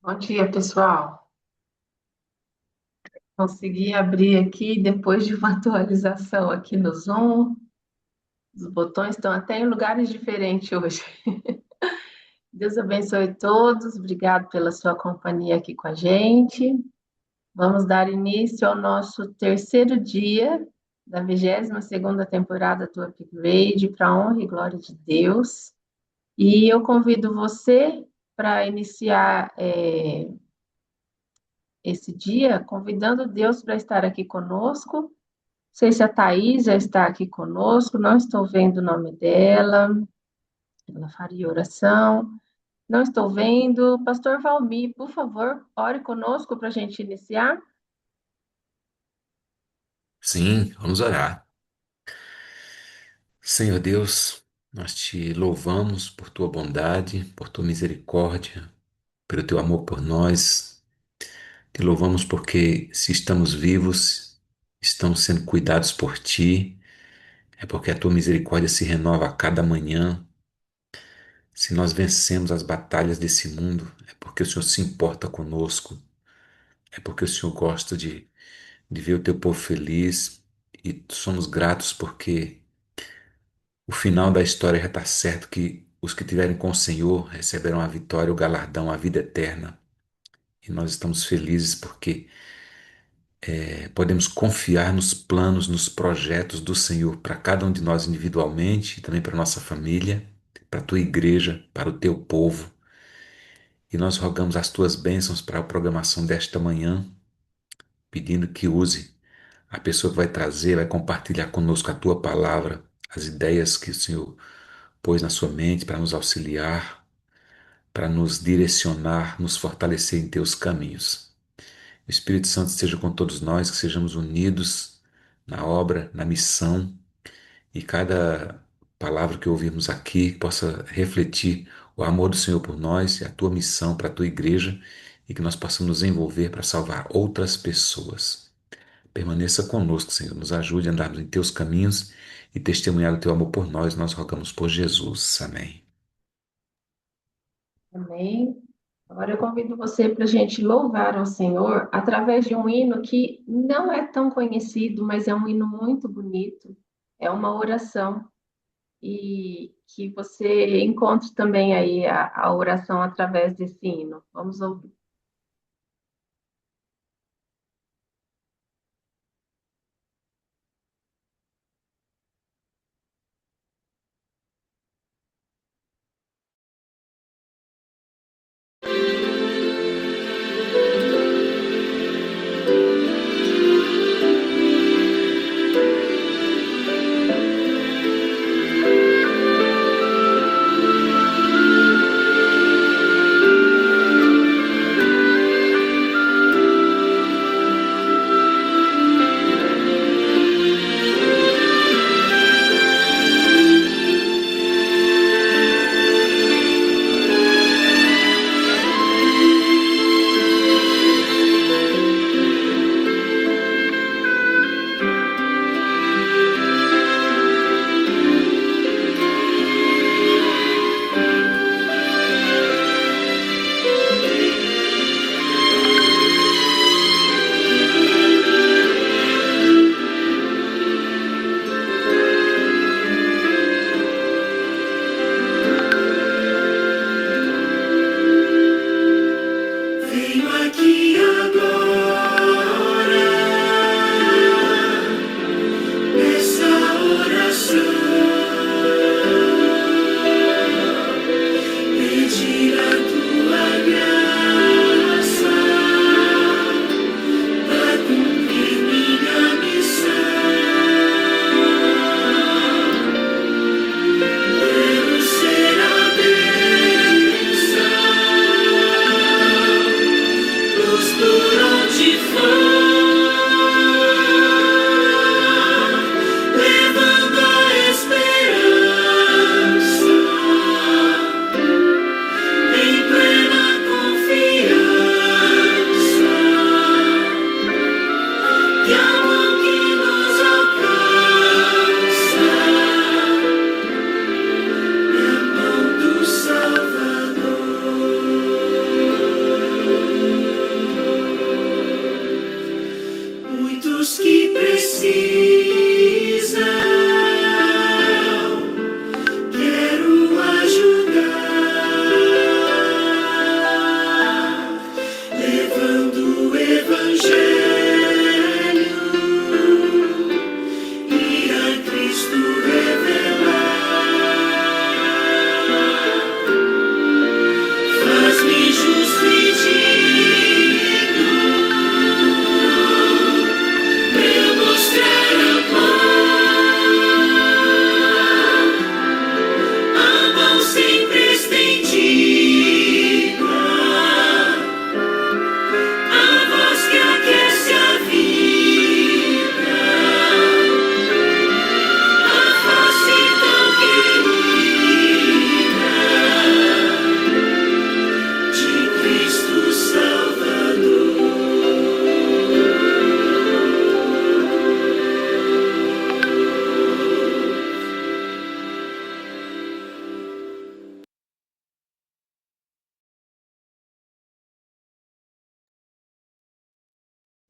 Bom dia, pessoal. Consegui abrir aqui depois de uma atualização aqui no Zoom. Os botões estão até em lugares diferentes hoje. Deus abençoe todos. Obrigado pela sua companhia aqui com a gente. Vamos dar início ao nosso terceiro dia da 22ª temporada do Upgrade para a honra e glória de Deus. E eu convido você para iniciar esse dia convidando Deus para estar aqui conosco. Não sei se a Thaís já está aqui conosco, não estou vendo o nome dela. Ela faria oração. Não estou vendo. Pastor Valmir, por favor, ore conosco para a gente iniciar. Sim, vamos orar. Senhor Deus, nós te louvamos por tua bondade, por tua misericórdia, pelo teu amor por nós. Te louvamos porque se estamos vivos, estamos sendo cuidados por ti, é porque a tua misericórdia se renova a cada manhã. Se nós vencemos as batalhas desse mundo, é porque o Senhor se importa conosco, é porque o Senhor gosta de ver o teu povo feliz e somos gratos porque o final da história já está certo que os que tiverem com o Senhor receberão a vitória, o galardão, a vida eterna. E nós estamos felizes porque podemos confiar nos planos, nos projetos do Senhor para cada um de nós individualmente e também para a nossa família, para a tua igreja, para o teu povo. E nós rogamos as tuas bênçãos para a programação desta manhã, pedindo que use a pessoa que vai trazer, vai compartilhar conosco a tua palavra, as ideias que o Senhor pôs na sua mente para nos auxiliar, para nos direcionar, nos fortalecer em teus caminhos. O Espírito Santo esteja com todos nós, que sejamos unidos na obra, na missão, e cada palavra que ouvirmos aqui possa refletir o amor do Senhor por nós e a tua missão para a tua igreja, e que nós possamos nos envolver para salvar outras pessoas. Permaneça conosco, Senhor, nos ajude a andarmos em teus caminhos e testemunhar o teu amor por nós rogamos por Jesus. Amém. Amém. Agora eu convido você para a gente louvar ao Senhor através de um hino que não é tão conhecido, mas é um hino muito bonito. É uma oração. E que você encontre também aí a oração através desse hino. Vamos ouvir.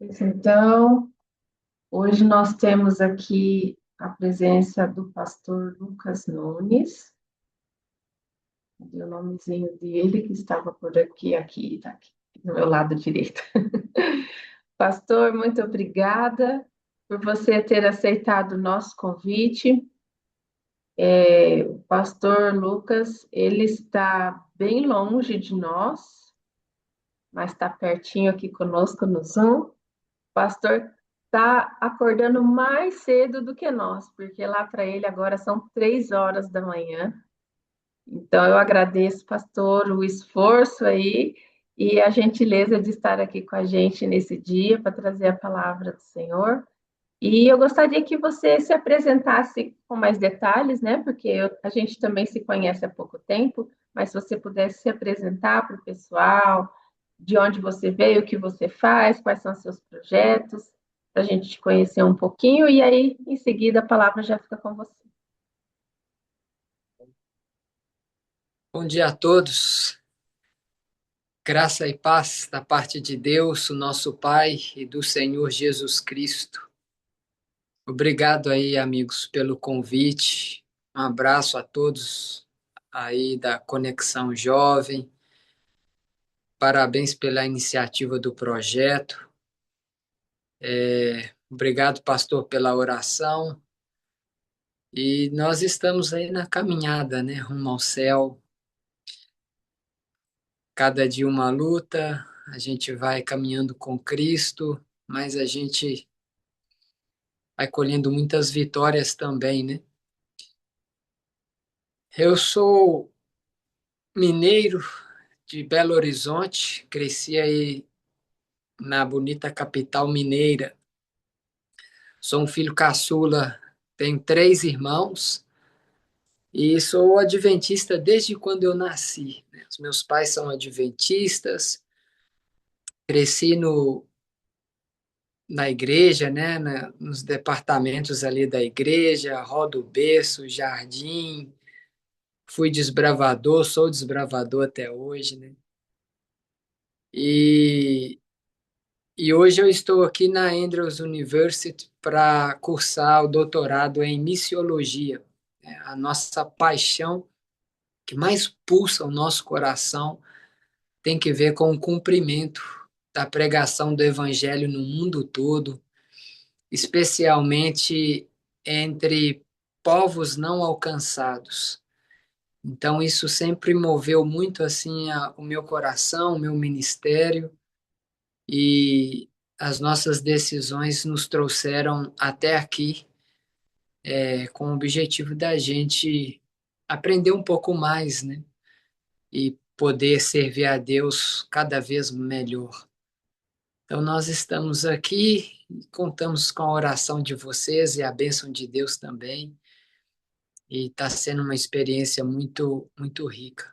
Pois então, hoje nós temos aqui a presença do pastor Lucas Nunes, o nomezinho dele que estava por aqui, tá aqui, do meu lado direito. Pastor, muito obrigada por você ter aceitado o nosso convite. O pastor Lucas, ele está bem longe de nós, mas está pertinho aqui conosco no Zoom. O pastor está acordando mais cedo do que nós, porque lá para ele agora são 3 horas da manhã. Então, eu agradeço, pastor, o esforço aí e a gentileza de estar aqui com a gente nesse dia para trazer a palavra do Senhor. E eu gostaria que você se apresentasse com mais detalhes, né? Porque a gente também se conhece há pouco tempo, mas se você pudesse se apresentar para o pessoal, de onde você veio, o que você faz, quais são os seus projetos, para a gente te conhecer um pouquinho, e aí, em seguida, a palavra já fica com você. Bom dia a todos. Graça e paz da parte de Deus, o nosso Pai e do Senhor Jesus Cristo. Obrigado aí, amigos, pelo convite. Um abraço a todos aí da Conexão Jovem. Parabéns pela iniciativa do projeto. Obrigado, pastor, pela oração. E nós estamos aí na caminhada, né, rumo ao céu. Cada dia uma luta, a gente vai caminhando com Cristo, mas a gente vai colhendo muitas vitórias também, né? Eu sou mineiro de Belo Horizonte, cresci aí na bonita capital mineira. Sou um filho caçula, tenho 3 irmãos e sou adventista desde quando eu nasci, né? Os meus pais são adventistas, cresci na igreja, né? Nos departamentos ali da igreja, roda o berço, jardim. Fui desbravador, sou desbravador até hoje, né? E, e hoje eu estou aqui na Andrews University para cursar o doutorado em missiologia. A nossa paixão que mais pulsa o nosso coração tem que ver com o cumprimento da pregação do evangelho no mundo todo, especialmente entre povos não alcançados. Então isso sempre moveu muito assim o meu coração, o meu ministério, e as nossas decisões nos trouxeram até aqui, com o objetivo da gente aprender um pouco mais, né? E poder servir a Deus cada vez melhor. Então nós estamos aqui, contamos com a oração de vocês e a bênção de Deus também, e está sendo uma experiência muito, muito rica.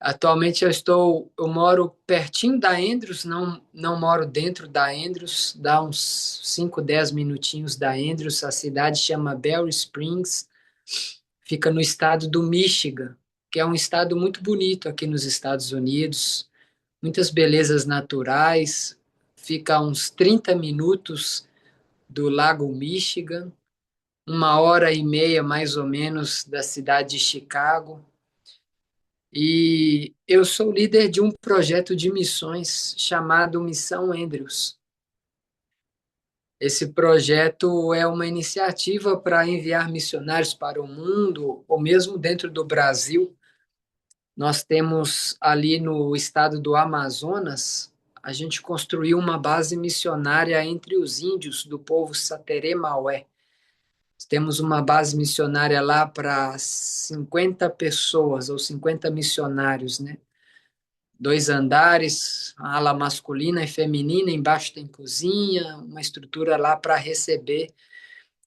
Atualmente eu moro pertinho da Andrews, não moro dentro da Andrews, dá uns 5, 10 minutinhos da Andrews. A cidade chama Berry Springs, fica no estado do Michigan, que é um estado muito bonito aqui nos Estados Unidos, muitas belezas naturais, fica a uns 30 minutos do Lago Michigan, 1 hora e meia mais ou menos da cidade de Chicago. E eu sou líder de um projeto de missões chamado Missão Andrews. Esse projeto é uma iniciativa para enviar missionários para o mundo, ou mesmo dentro do Brasil. Nós temos ali no estado do Amazonas, a gente construiu uma base missionária entre os índios do povo Sateré Maué. Temos uma base missionária lá para 50 pessoas, ou 50 missionários, né? 2 andares, a ala masculina e feminina, embaixo tem cozinha, uma estrutura lá para receber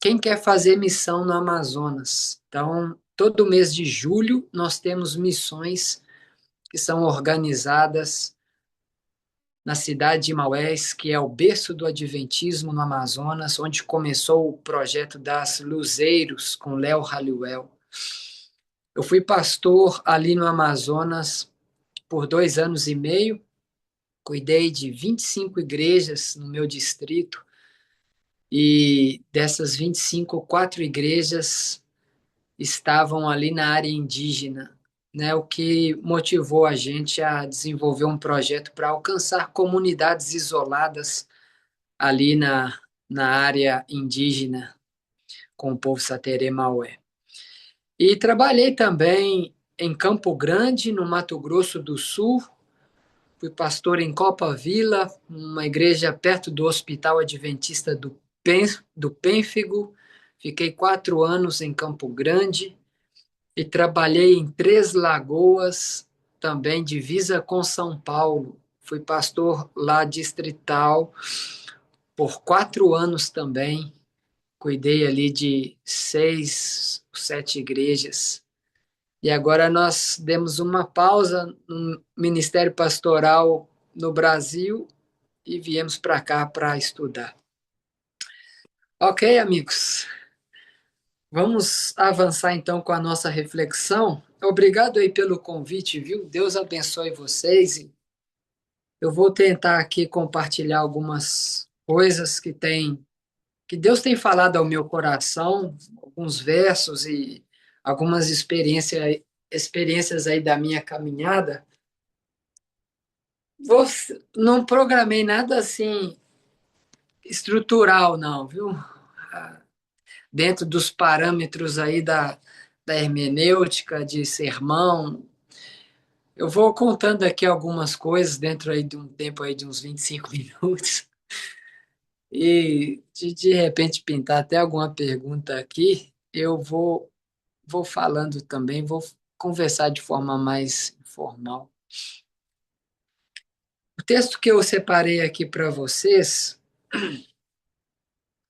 quem quer fazer missão no Amazonas. Então, todo mês de julho, nós temos missões que são organizadas na cidade de Maués, que é o berço do Adventismo no Amazonas, onde começou o projeto das Luzeiros com Léo Halliwell. Eu fui pastor ali no Amazonas por 2 anos e meio, Cuidei de 25 igrejas no meu distrito e dessas 25, 4 igrejas estavam ali na área indígena, né? O que motivou a gente a desenvolver um projeto para alcançar comunidades isoladas ali na área indígena com o povo Saterê Maué. E trabalhei também em Campo Grande, no Mato Grosso do Sul. Fui pastor em Copa Vila, uma igreja perto do Hospital Adventista do Pênfigo. Fiquei 4 anos em Campo Grande e trabalhei em Três Lagoas, também divisa com São Paulo. Fui pastor lá distrital por 4 anos também. Cuidei ali de 6, 7 igrejas. E agora nós demos uma pausa no ministério pastoral no Brasil e viemos para cá para estudar. Ok, amigos. Vamos avançar então com a nossa reflexão. Obrigado aí pelo convite, viu? Deus abençoe vocês. Eu vou tentar aqui compartilhar algumas coisas que Deus tem falado ao meu coração, alguns versos e algumas experiências aí da minha caminhada. Não programei nada assim estrutural, não, viu? Dentro dos parâmetros aí da hermenêutica, de sermão. Eu vou contando aqui algumas coisas dentro aí de um tempo aí de uns 25 minutos. E de repente pintar até alguma pergunta aqui, eu vou falando também, vou conversar de forma mais informal. O texto que eu separei aqui para vocês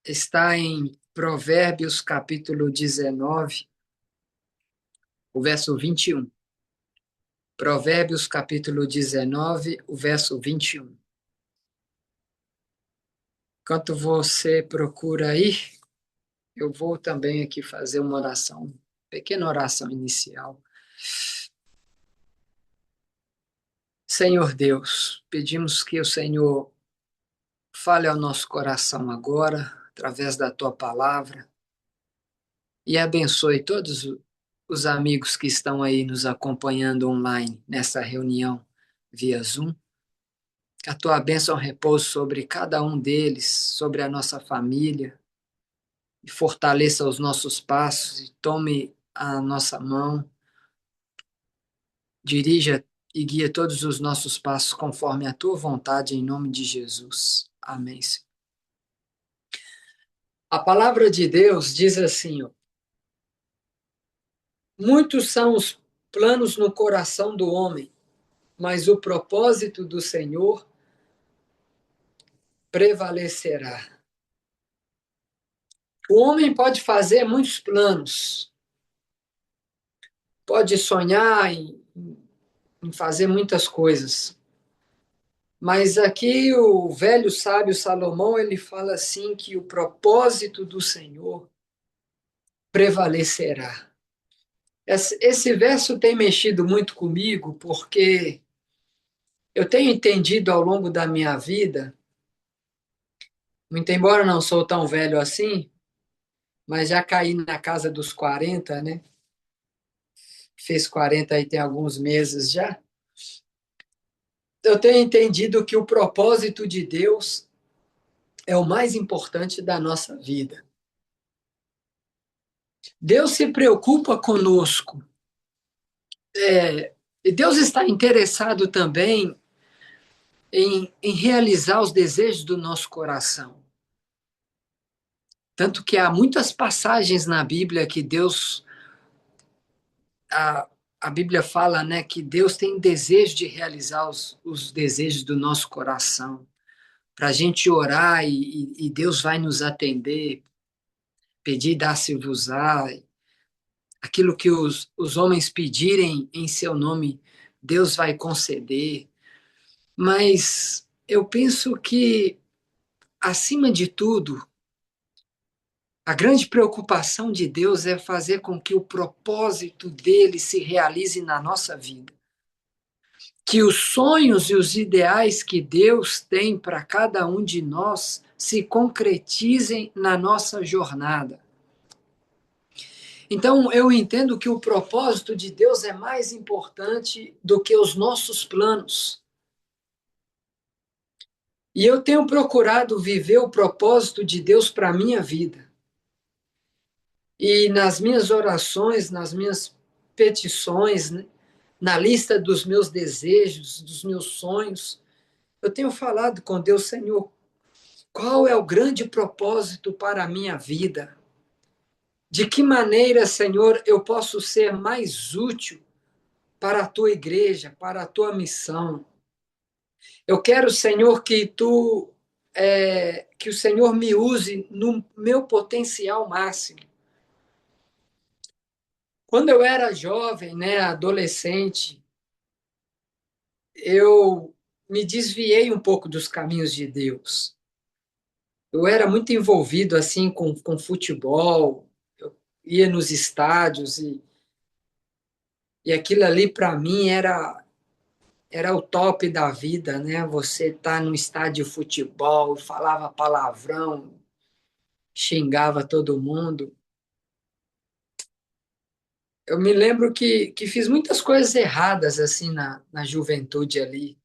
está em Provérbios capítulo 19, o verso 21. Provérbios capítulo 19, o verso 21. Enquanto você procura aí, eu vou também aqui fazer uma oração, pequena oração inicial. Senhor Deus, pedimos que o Senhor fale ao nosso coração agora, através da tua palavra, e abençoe todos os amigos que estão aí nos acompanhando online nessa reunião via Zoom. Que a tua bênção repouse sobre cada um deles, sobre a nossa família, e fortaleça os nossos passos e tome a nossa mão, dirija e guia todos os nossos passos conforme a tua vontade, em nome de Jesus. Amém. A palavra de Deus diz assim, ó, muitos são os planos no coração do homem, mas o propósito do Senhor prevalecerá. O homem pode fazer muitos planos, pode sonhar em fazer muitas coisas, mas aqui o velho sábio Salomão, ele fala assim que o propósito do Senhor prevalecerá. Esse verso tem mexido muito comigo, porque eu tenho entendido ao longo da minha vida, muito embora não sou tão velho assim, mas já caí na casa dos 40, né? Fez 40 aí tem alguns meses já. Eu tenho entendido que o propósito de Deus é o mais importante da nossa vida. Deus se preocupa conosco. E Deus está interessado também em realizar os desejos do nosso coração. Tanto que há muitas passagens na Bíblia que a Bíblia fala, né, que Deus tem desejo de realizar os desejos do nosso coração, para a gente orar e Deus vai nos atender, pedir, dar-se-vos-á, aquilo que os homens pedirem em seu nome, Deus vai conceder. Mas eu penso que, acima de tudo, a grande preocupação de Deus é fazer com que o propósito dele se realize na nossa vida. que os sonhos e os ideais que Deus tem para cada um de nós se concretizem na nossa jornada. Então, eu entendo que o propósito de Deus é mais importante do que os nossos planos. E eu tenho procurado viver o propósito de Deus para a minha vida. E nas minhas orações, nas minhas petições, né, na lista dos meus desejos, dos meus sonhos, eu tenho falado com Deus, Senhor, qual é o grande propósito para a minha vida? De que maneira, Senhor, eu posso ser mais útil para a tua igreja, para a tua missão? Eu quero, Senhor, que o Senhor me use no meu potencial máximo. Quando eu era jovem, né, adolescente, eu me desviei um pouco dos caminhos de Deus. Eu era muito envolvido assim com futebol, eu ia nos estádios e aquilo ali para mim era o top da vida, né? Você tá no estádio de futebol, falava palavrão, xingava todo mundo. Eu me lembro que fiz muitas coisas erradas assim na juventude ali.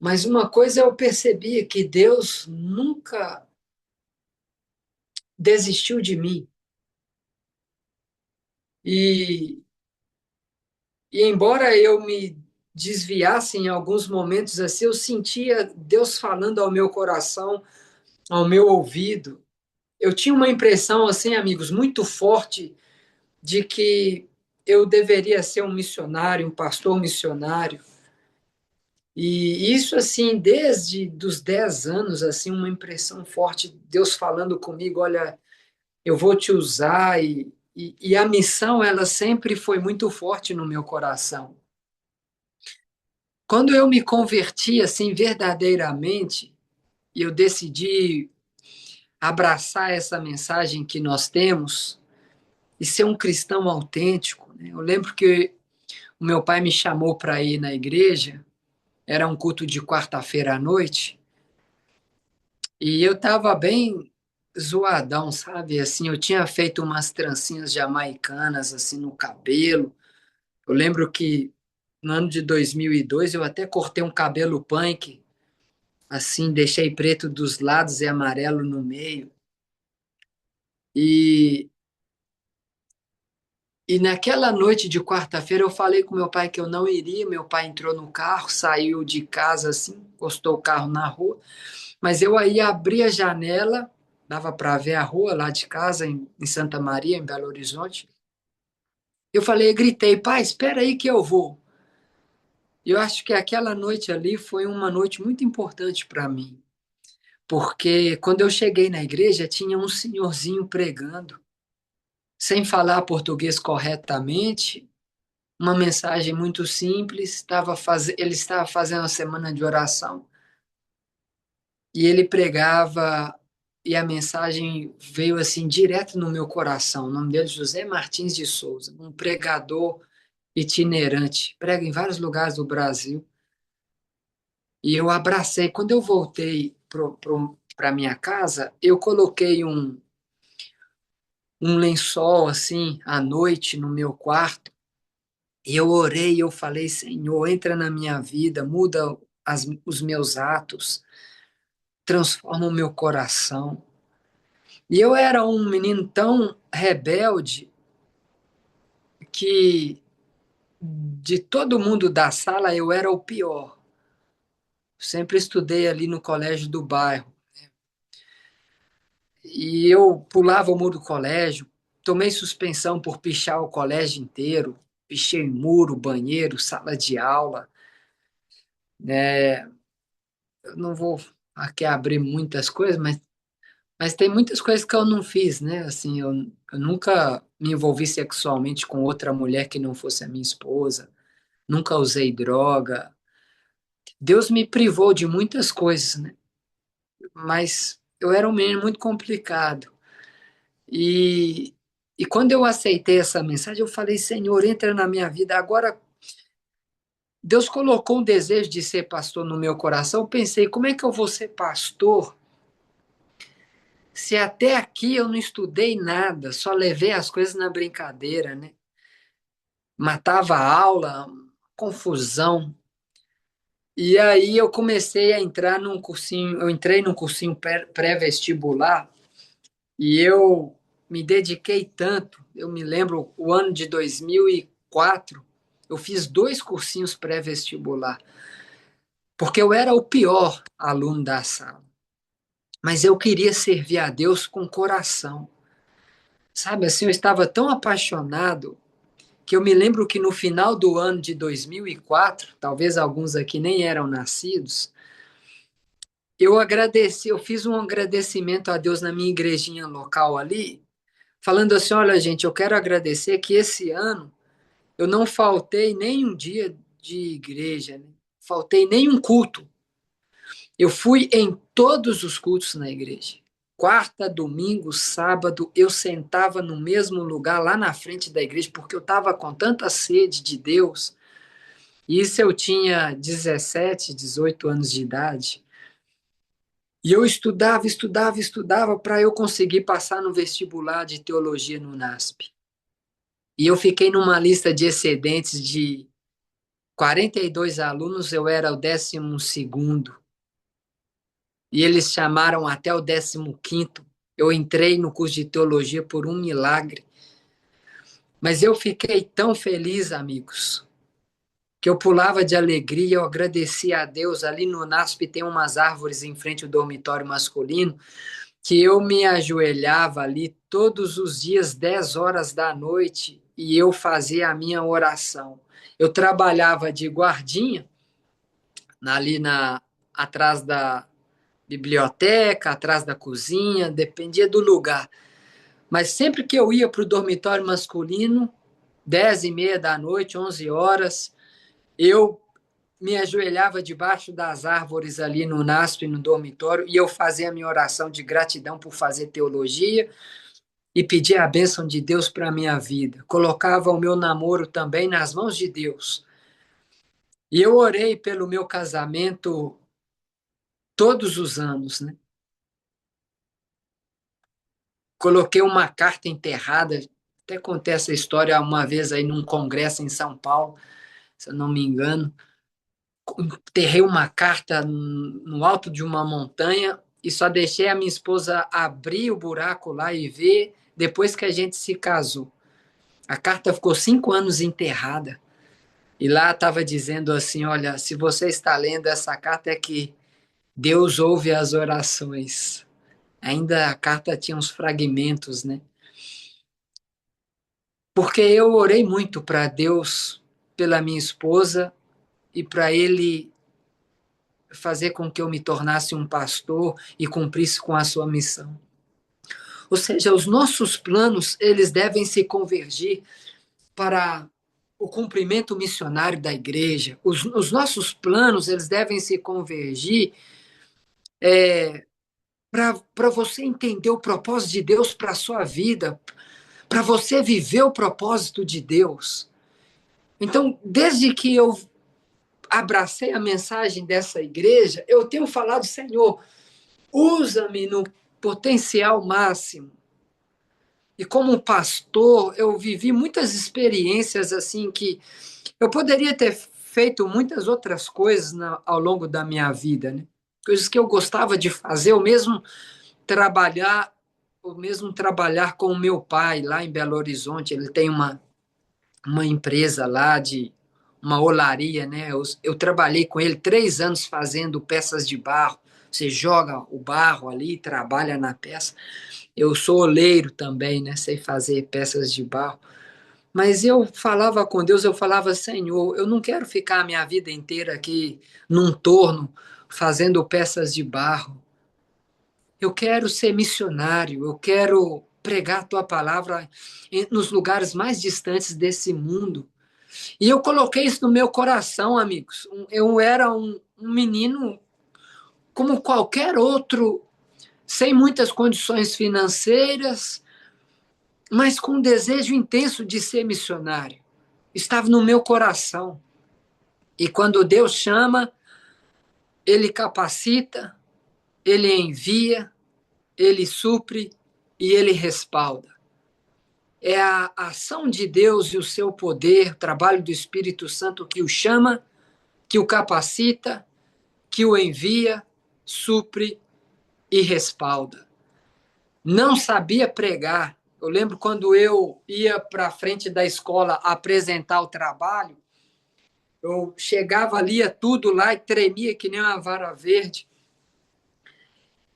Mas uma coisa eu percebi que Deus nunca desistiu de mim. E, e embora eu me desviasse em alguns momentos assim, eu sentia Deus falando ao meu coração, ao meu ouvido. Eu tinha uma impressão assim, amigos, muito forte de que eu deveria ser um missionário, um pastor missionário. E isso, assim, desde dos 10 anos, assim, uma impressão forte, Deus falando comigo, olha, eu vou te usar, e a missão, ela sempre foi muito forte no meu coração. Quando eu me converti, assim, verdadeiramente, e eu decidi abraçar essa mensagem que nós temos, e ser um cristão autêntico, né? Eu lembro que o meu pai me chamou para ir na igreja, era um culto de quarta-feira à noite, e eu estava bem zoadão, sabe? Assim, eu tinha feito umas trancinhas jamaicanas assim no cabelo. Eu lembro que no ano de 2002 eu até cortei um cabelo punk, assim, deixei preto dos lados e amarelo no meio. E E naquela noite de quarta-feira eu falei com meu pai que eu não iria. Meu pai entrou no carro, saiu de casa assim, encostou o carro na rua. Mas eu aí abri a janela, dava para ver a rua lá de casa, em Santa Maria, em Belo Horizonte. Eu falei, gritei, pai, espera aí que eu vou. Eu acho que aquela noite ali foi uma noite muito importante para mim, porque quando eu cheguei na igreja tinha um senhorzinho pregando, sem falar português corretamente, uma mensagem muito simples. Ele estava fazendo a semana de oração e ele pregava, e a mensagem veio assim direto no meu coração. O nome dele é José Martins de Souza, um pregador itinerante, prega em vários lugares do Brasil. E eu abracei. Quando eu voltei para minha casa, eu coloquei um lençol assim à noite no meu quarto. E eu orei, eu falei, Senhor, entra na minha vida, muda os meus atos, transforma o meu coração. E eu era um menino tão rebelde que de todo mundo da sala eu era o pior. Sempre estudei ali no colégio do bairro. E eu pulava o muro do colégio, tomei suspensão por pichar o colégio inteiro, pichei muro, banheiro, sala de aula, né? Eu não vou aqui abrir muitas coisas, mas tem muitas coisas que eu não fiz, né? Assim, eu nunca me envolvi sexualmente com outra mulher que não fosse a minha esposa, nunca usei droga. Deus me privou de muitas coisas, né? Mas eu era um menino muito complicado. E, e quando eu aceitei essa mensagem, eu falei, Senhor, entra na minha vida. Agora, Deus colocou um desejo de ser pastor no meu coração. Eu pensei, como é que eu vou ser pastor se até aqui eu não estudei nada, só levei as coisas na brincadeira, né? Matava a aula, confusão. E aí eu comecei a entrar num cursinho, eu entrei num cursinho pré-vestibular e eu me dediquei tanto. Eu me lembro o ano de 2004, eu fiz 2 cursinhos pré-vestibular, porque eu era o pior aluno da sala. Mas eu queria servir a Deus com coração. Sabe assim, eu estava tão apaixonado que eu me lembro que no final do ano de 2004, talvez alguns aqui nem eram nascidos, eu agradeci, eu fiz um agradecimento a Deus na minha igrejinha local ali, falando assim, olha gente, eu quero agradecer que esse ano eu não faltei nem um dia de igreja, né? Faltei nem um culto. Eu fui em todos os cultos na igreja. Quarta, domingo, sábado, eu sentava no mesmo lugar lá na frente da igreja, porque eu estava com tanta sede de Deus. E isso eu tinha 17, 18 anos de idade. E eu estudava, estudava, estudava para eu conseguir passar no vestibular de teologia no NASP. E eu fiquei numa lista de excedentes de 42 alunos, eu era o 12º. E eles chamaram até o 15º. Eu entrei no curso de teologia por um milagre. Mas eu fiquei tão feliz, amigos, que eu pulava de alegria, eu agradecia a Deus. Ali no NASP tem umas árvores em frente ao dormitório masculino, que eu me ajoelhava ali todos os dias, 10 horas da noite, e eu fazia a minha oração. Eu trabalhava de guardinha, ali atrás da biblioteca, atrás da cozinha, dependia do lugar. Mas sempre que eu ia para o dormitório masculino, 10h30 da noite, 11 horas, eu me ajoelhava debaixo das árvores ali no NASP, no dormitório, e eu fazia a minha oração de gratidão por fazer teologia e pedir a bênção de Deus para a minha vida. Colocava o meu namoro também nas mãos de Deus. E eu orei pelo meu casamento todos os anos, né? Coloquei uma carta enterrada, até contei essa história uma vez aí num congresso em São Paulo, se eu não me engano. Enterrei uma carta no alto de uma montanha e só deixei a minha esposa abrir o buraco lá e ver depois que a gente se casou. A carta ficou 5 anos enterrada. E lá estava dizendo assim, olha, se você está lendo essa carta é que Deus ouve as orações. Ainda a carta tinha uns fragmentos, né? Porque eu orei muito para Deus, pela minha esposa, e para Ele fazer com que eu me tornasse um pastor e cumprisse com a sua missão. Ou seja, os nossos planos, eles devem se convergir para o cumprimento missionário da igreja. Os nossos planos, eles devem se convergir para você entender o propósito de Deus para a sua vida, para você viver o propósito de Deus. Então, desde que eu abracei a mensagem dessa igreja, eu tenho falado, Senhor, usa-me no potencial máximo. E como pastor, eu vivi muitas experiências assim que eu poderia ter feito muitas outras coisas ao longo da minha vida, né? Coisas que eu gostava de fazer, ou mesmo trabalhar com o meu pai lá em Belo Horizonte. Ele tem uma empresa lá de uma olaria, né? Eu trabalhei com ele 3 anos fazendo peças de barro. Você joga o barro ali, trabalha na peça. Eu sou oleiro também, né? Sei fazer peças de barro. Mas eu falava com Deus, eu falava, Senhor, eu não quero ficar a minha vida inteira aqui num torno fazendo peças de barro. Eu quero ser missionário, eu quero pregar a tua palavra nos lugares mais distantes desse mundo. E eu coloquei isso no meu coração, amigos. Eu era um menino como qualquer outro, sem muitas condições financeiras, mas com um desejo intenso de ser missionário. Estava no meu coração. E quando Deus chama, Ele capacita, Ele envia, Ele supre e Ele respalda. É a ação de Deus e o seu poder, o trabalho do Espírito Santo que o chama, que o capacita, que o envia, supre e respalda. Não sabia pregar. Eu lembro quando eu ia para a frente da escola apresentar o trabalho, eu chegava, lia tudo lá e tremia que nem uma vara verde.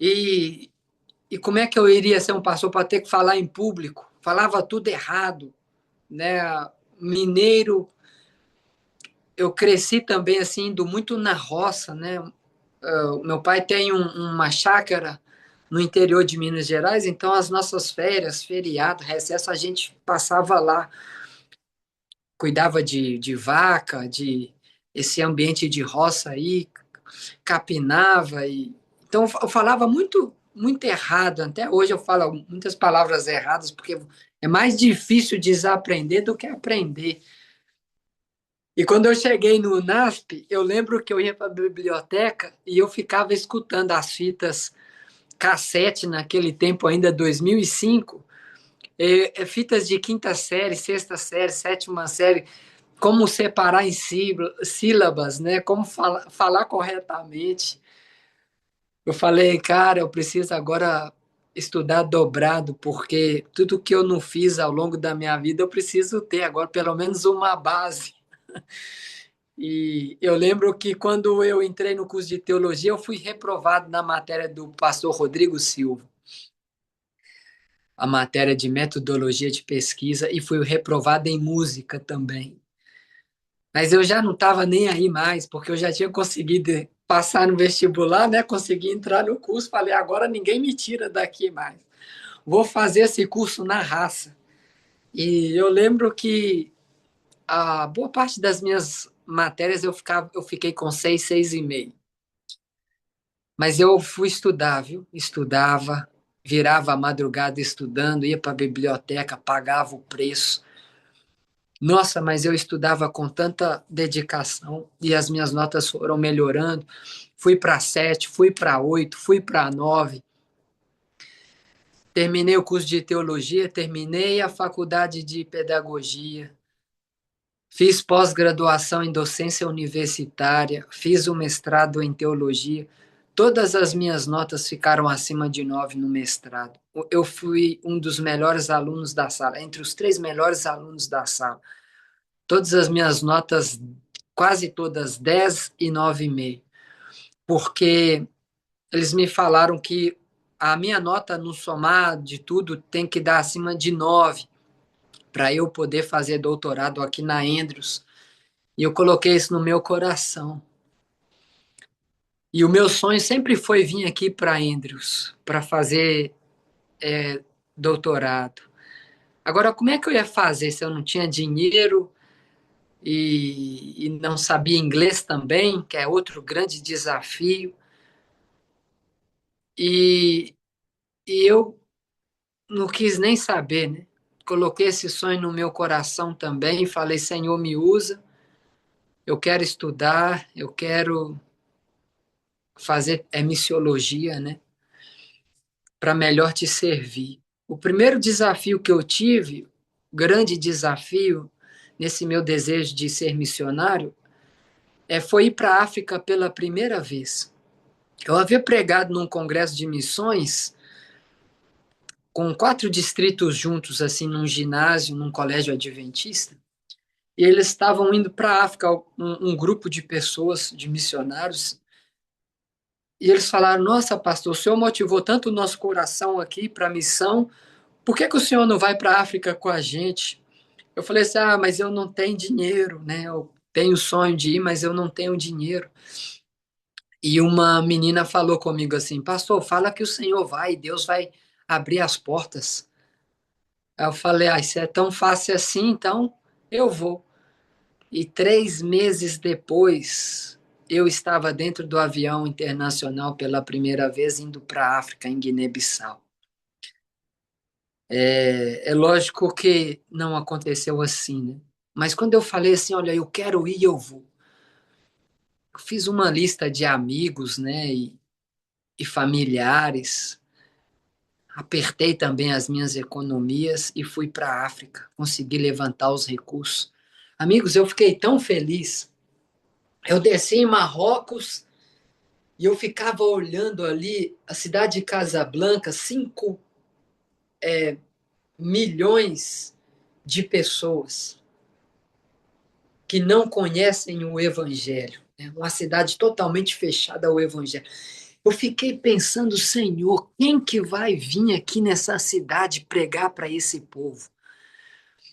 E, e como é que eu iria ser um pastor para ter que falar em público? Falava tudo errado, né? Mineiro, eu cresci também assim, indo muito na roça, né? Meu pai tem uma chácara no interior de Minas Gerais, então as nossas férias, feriado, recesso, a gente passava lá, cuidava de vaca, de esse ambiente de roça aí, capinava e então eu falava muito errado. Até hoje eu falo muitas palavras erradas porque é mais difícil desaprender do que aprender. E quando eu cheguei no NASP, eu lembro que eu ia para a biblioteca e eu ficava escutando as fitas cassete naquele tempo ainda 2005, fitas de quinta série, sexta série, sétima série, como separar em sílabas, né? Como falar corretamente. Eu falei, cara, eu preciso agora estudar dobrado, porque tudo que eu não fiz ao longo da minha vida eu preciso ter agora pelo menos uma base. E eu lembro que quando eu entrei no curso de teologia, eu fui reprovado na matéria do pastor Rodrigo Silva, a matéria de metodologia de pesquisa, e fui reprovado em música também. Mas eu já não estava nem aí mais, porque eu já tinha conseguido passar no vestibular, né? Consegui entrar no curso, falei, agora ninguém me tira daqui mais. Vou fazer esse curso na raça. E eu lembro que a boa parte das minhas matérias eu fiquei com 6,5. Mas eu fui estudar, viu? Estudava, virava a madrugada estudando, ia para a biblioteca, pagava o preço. Nossa, mas eu estudava com tanta dedicação e as minhas notas foram melhorando. Fui para 7, fui para 8, fui para 9. Terminei o curso de teologia, terminei a faculdade de pedagogia. Fiz pós-graduação em docência universitária, fiz o mestrado em teologia. Todas as minhas notas ficaram acima de 9 no mestrado. Eu fui um dos melhores alunos da sala, entre os 3 melhores alunos da sala. Todas as minhas notas, quase todas 10 e 9,5, porque eles me falaram que a minha nota no somar de tudo tem que dar acima de 9 para eu poder fazer doutorado aqui na Andrews. E eu coloquei isso no meu coração. E o meu sonho sempre foi vir aqui para Andrews, para fazer doutorado. Agora, como é que eu ia fazer se eu não tinha dinheiro e não sabia inglês também, que é outro grande desafio? E, e eu não quis nem saber, né? Coloquei esse sonho no meu coração também, falei, Senhor, me usa, eu quero estudar, eu quero fazer missiologia, né? Para melhor te servir. O primeiro desafio que eu tive, grande desafio, nesse meu desejo de ser missionário, foi ir para a África pela primeira vez. Eu havia pregado num congresso de missões com 4 distritos juntos, assim, num ginásio, num colégio adventista, e eles estavam indo para a África, um grupo de pessoas, de missionários, e eles falaram, nossa, pastor, o senhor motivou tanto o nosso coração aqui para a missão, por que o senhor não vai para a África com a gente? Eu falei assim, mas eu não tenho dinheiro, né? Eu tenho o sonho de ir, mas eu não tenho dinheiro. E uma menina falou comigo assim, pastor, fala que o senhor vai, Deus vai abrir as portas. Aí eu falei, isso é tão fácil assim, então eu vou. E 3 meses depois, eu estava dentro do avião internacional pela primeira vez, indo para a África, em Guiné-Bissau. É lógico que não aconteceu assim, né? Mas quando eu falei assim, olha, eu quero ir, eu vou. eu fiz uma lista de amigos, né, e familiares. Apertei também as minhas economias e fui para a África. Consegui levantar os recursos. Amigos, eu fiquei tão feliz. Eu desci em Marrocos e eu ficava olhando ali a cidade de Casablanca, 5 milhões de pessoas que não conhecem o Evangelho. Né? Uma cidade totalmente fechada ao Evangelho. Eu fiquei pensando, Senhor, quem que vai vir aqui nessa cidade pregar para esse povo?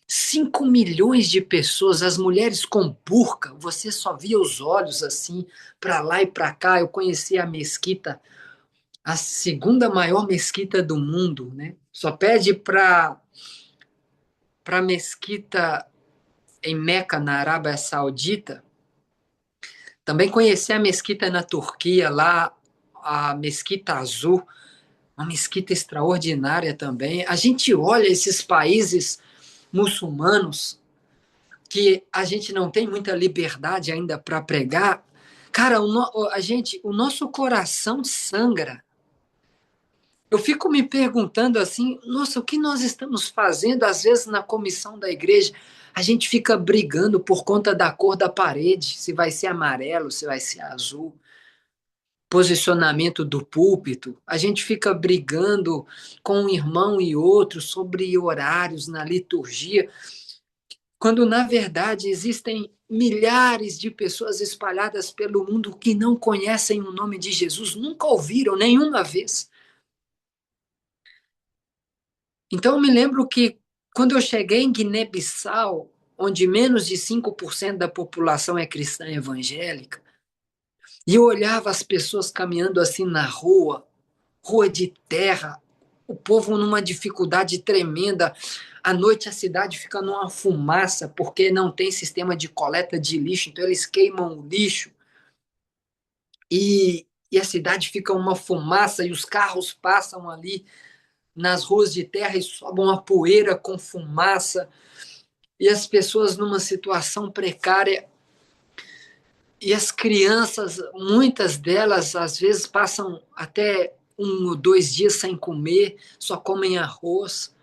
5 milhões de pessoas, as mulheres com burca, você só via os olhos assim, para lá e para cá. Eu conheci a mesquita, a segunda maior mesquita do mundo, né? Só pede para a mesquita em Meca, na Arábia Saudita. Também conheci a mesquita na Turquia, lá, a Mesquita Azul, uma mesquita extraordinária também. A gente olha esses países muçulmanos que a gente não tem muita liberdade ainda para pregar. Cara, o nosso coração sangra. Eu fico me perguntando assim, nossa, o que nós estamos fazendo? Às vezes na comissão da igreja, a gente fica brigando por conta da cor da parede, se vai ser amarelo, se vai ser azul. Posicionamento do púlpito, a gente fica brigando com um irmão e outro sobre horários na liturgia, quando na verdade existem milhares de pessoas espalhadas pelo mundo que não conhecem o nome de Jesus, nunca ouviram nenhuma vez. Então eu me lembro que quando eu cheguei em Guiné-Bissau, onde menos de 5% da população é cristã evangélica, e eu olhava as pessoas caminhando assim na rua, rua de terra, o povo numa dificuldade tremenda. À noite a cidade fica numa fumaça, porque não tem sistema de coleta de lixo, então eles queimam o lixo e a cidade fica uma fumaça e os carros passam ali nas ruas de terra e sobe uma poeira com fumaça e as pessoas numa situação precária. E as crianças, muitas delas, às vezes passam até 1 ou 2 dias sem comer, só comem arroz.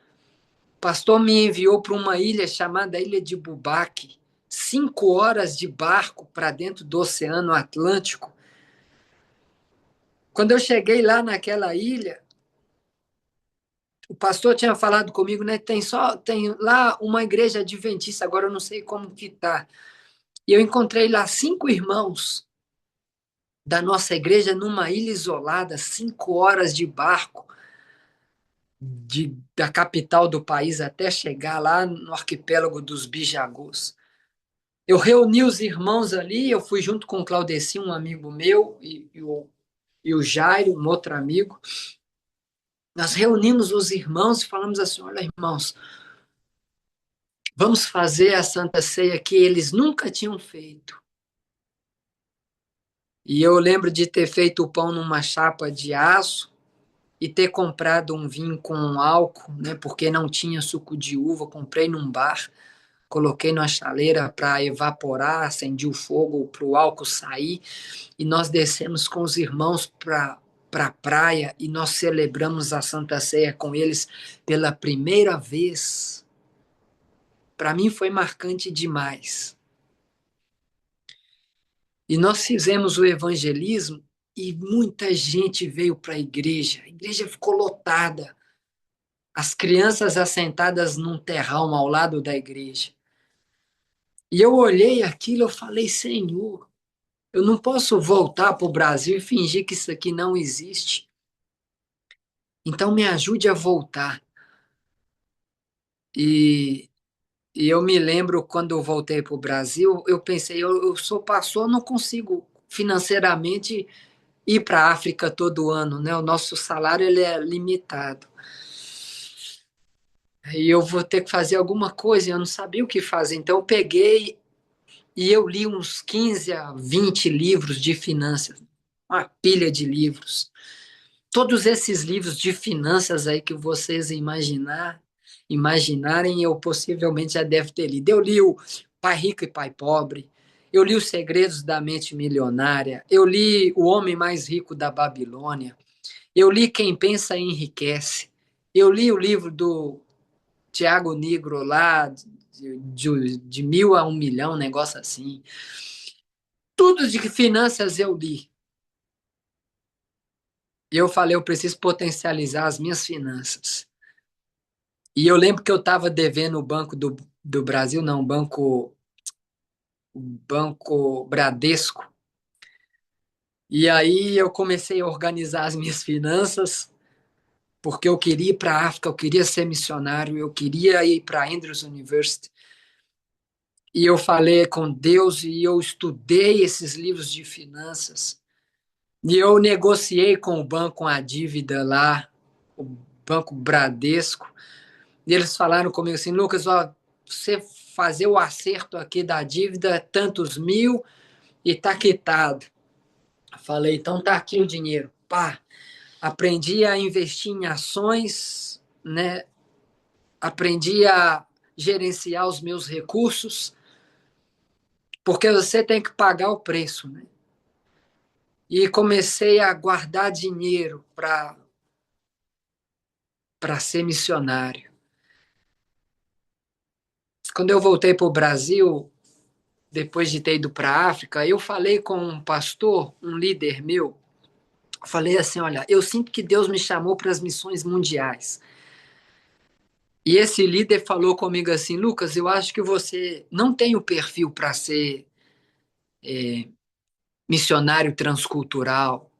O pastor me enviou para uma ilha chamada Ilha de Bubaque, 5 horas de barco para dentro do Oceano Atlântico. Quando eu cheguei lá naquela ilha, o pastor tinha falado comigo, né? Tem lá uma igreja adventista, agora eu não sei como que tá. E eu encontrei lá 5 irmãos da nossa igreja numa ilha isolada, 5 horas de barco da capital do país até chegar lá no arquipélago dos Bijagos. Eu reuni os irmãos ali, eu fui junto com o Claudeci, um amigo meu, e o Jairo, um outro amigo. Nós reunimos os irmãos e falamos assim: olha, irmãos, vamos fazer a Santa Ceia que eles nunca tinham feito. E eu lembro de ter feito o pão numa chapa de aço e ter comprado um vinho com álcool, né, porque não tinha suco de uva, comprei num bar, coloquei na chaleira para evaporar, acendi o fogo para o álcool sair, e nós descemos com os irmãos para a praia e nós celebramos a Santa Ceia com eles pela primeira vez. Para mim foi marcante demais. E nós fizemos o evangelismo e muita gente veio para a igreja ficou lotada, as crianças assentadas num terrão ao lado da igreja. E eu olhei aquilo, eu falei: Senhor, eu não posso voltar para o Brasil e fingir que isso aqui não existe. Então me ajude a voltar. E, e eu me lembro quando eu voltei para o Brasil, eu pensei, eu sou pastor, eu não consigo financeiramente ir para a África todo ano, né? O nosso salário ele é limitado. E eu vou ter que fazer alguma coisa, eu não sabia o que fazer. Então eu peguei e eu li uns 15 a 20 livros de finanças, uma pilha de livros. Todos esses livros de finanças aí que vocês imaginarem, eu possivelmente já deve ter lido. Eu li o Pai Rico e Pai Pobre, eu li Os Segredos da Mente Milionária, eu li O Homem Mais Rico da Babilônia, eu li Quem Pensa Enriquece, eu li o livro do Tiago Nigro lá, de 1.000 a 1 milhão, um negócio assim. Tudo de finanças eu li. E eu falei, eu preciso potencializar as minhas finanças. E eu lembro que eu estava devendo o Banco do Brasil, não, o Banco Bradesco. E aí eu comecei a organizar as minhas finanças, porque eu queria ir para a África, eu queria ser missionário, eu queria ir para a Andrews University. E eu falei com Deus e eu estudei esses livros de finanças. E eu negociei com o banco a dívida lá, o Banco Bradesco. E eles falaram comigo assim, Lucas, ó, você fazer o acerto aqui da dívida, tantos mil e tá quitado. Eu falei, então tá aqui o dinheiro. Pá, aprendi a investir em ações, né? Aprendi a gerenciar os meus recursos, porque você tem que pagar o preço, né? E comecei a guardar dinheiro para ser missionário. Quando eu voltei para o Brasil, depois de ter ido para a África, eu falei com um pastor, um líder meu, falei assim, olha, eu sinto que Deus me chamou para as missões mundiais. E esse líder falou comigo assim, Lucas, eu acho que você não tem o perfil para ser missionário transcultural.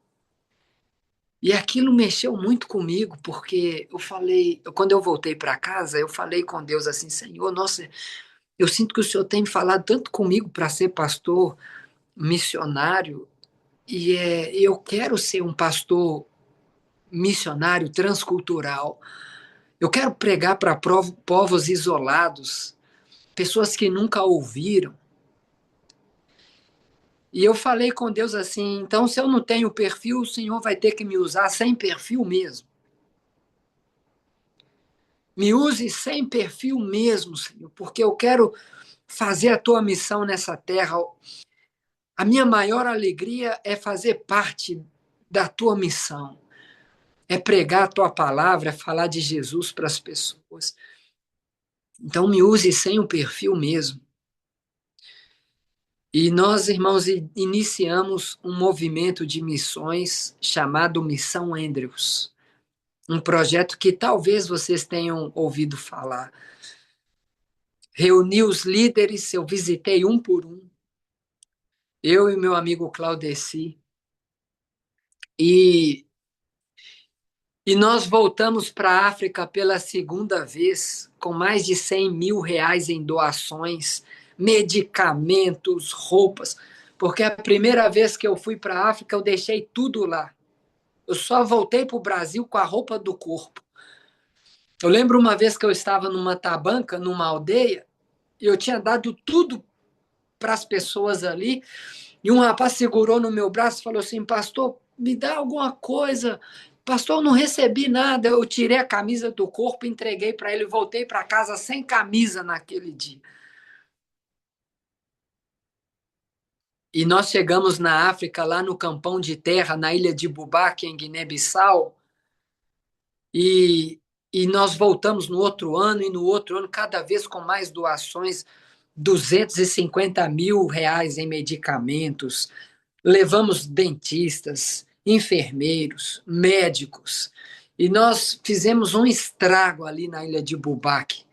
E aquilo mexeu muito comigo, porque eu falei, quando eu voltei para casa, eu falei com Deus assim, Senhor, nossa, eu sinto que o Senhor tem falado tanto comigo para ser pastor, missionário, e eu quero ser um pastor missionário transcultural. Eu quero pregar para povos isolados, pessoas que nunca ouviram. E eu falei com Deus assim, então se eu não tenho perfil, o Senhor vai ter que me usar sem perfil mesmo. Me use sem perfil mesmo, Senhor, porque eu quero fazer a tua missão nessa terra. A minha maior alegria é fazer parte da tua missão, é pregar a tua palavra, é falar de Jesus para as pessoas. Então me use sem o perfil mesmo. E nós, irmãos, iniciamos um movimento de missões chamado Missão Andrews, um projeto que talvez vocês tenham ouvido falar. Reuni os líderes, eu visitei um por um, eu e meu amigo Claudeci, e nós voltamos para a África pela segunda vez, com mais de 100 mil reais em doações, medicamentos, roupas, porque a primeira vez que eu fui para a África, eu deixei tudo lá. Eu só voltei para o Brasil com a roupa do corpo. Eu lembro uma vez que eu estava numa tabanca, numa aldeia, e eu tinha dado tudo para as pessoas ali, e um rapaz segurou no meu braço e falou assim, pastor, me dá alguma coisa. Pastor, eu não recebi nada. Eu tirei a camisa do corpo, entreguei para ele e voltei para casa sem camisa naquele dia. E nós chegamos na África, lá no Campão de Terra, na ilha de Bubaque, em Guiné-Bissau, e, nós voltamos no outro ano, e no outro ano, cada vez com mais doações, 250 mil reais em medicamentos, levamos dentistas, enfermeiros, médicos, e nós fizemos um estrago ali na ilha de Bubaque.